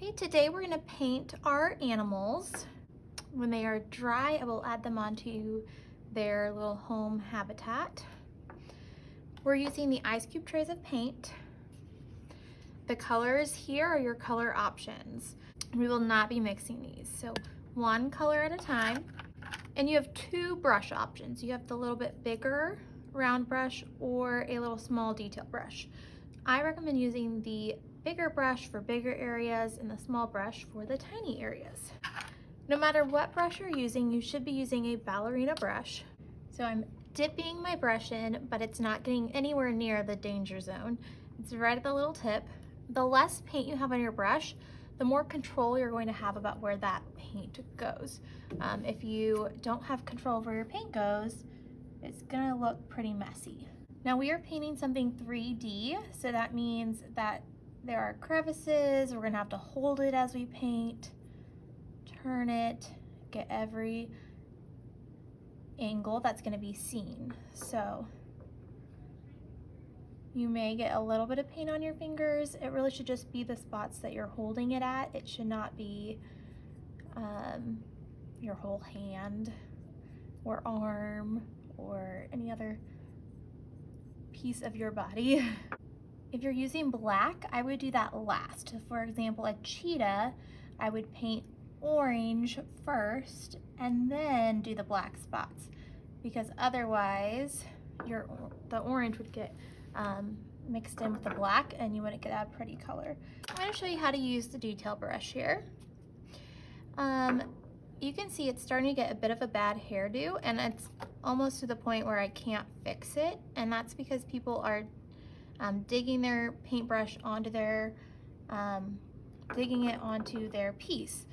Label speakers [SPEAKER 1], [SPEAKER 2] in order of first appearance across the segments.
[SPEAKER 1] Okay, today we're gonna paint our animals. When they are dry, I will add them onto their little home habitat. We're using the ice cube trays of paint. The colors here are your color options. We will not be mixing these, so one color at a time. And you have two brush options. You have the little bit bigger round brush or a little small detail brush. I recommend using the bigger brush for bigger areas and the small brush for the tiny areas. No matter what brush you're using, you should be using a ballerina brush. So I'm dipping my brush in, but it's not getting anywhere near the danger zone. It's right at the little tip. The less paint you have on your brush, the more control you're going to have about where that paint goes. If you don't have control of where your paint goes, it's gonna look pretty messy. Now we are painting something 3D, so that means that there are crevices. We're gonna have to hold it as we paint, turn it, get every angle that's gonna be seen. So you may get a little bit of paint on your fingers. It really should just be the spots that you're holding it at. It should not be your whole hand or arm or any other piece of your body. If you're using black, I would do that last. For example, a cheetah, I would paint orange first and then do the black spots, because otherwise the orange would get mixed in with the black and you wouldn't get a pretty color. I'm going to show you how to use the detail brush here. You can see it's starting to get a bit of a bad hairdo, and it's almost to the point where I can't fix it, and that's because people are digging their paintbrush onto their, digging it onto their piece.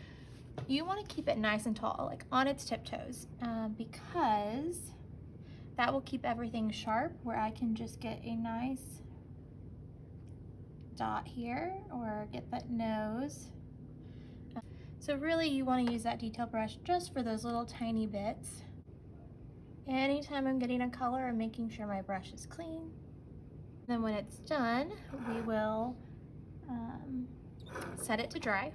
[SPEAKER 1] You want to keep it nice and tall, like on its tiptoes, because that will keep everything sharp, where I can just get a nice dot here or get that nose. So really you want to use that detail brush just for those little tiny bits. Anytime I'm getting a color, I'm making sure my brush is clean. Then when it's done, we will set it to dry.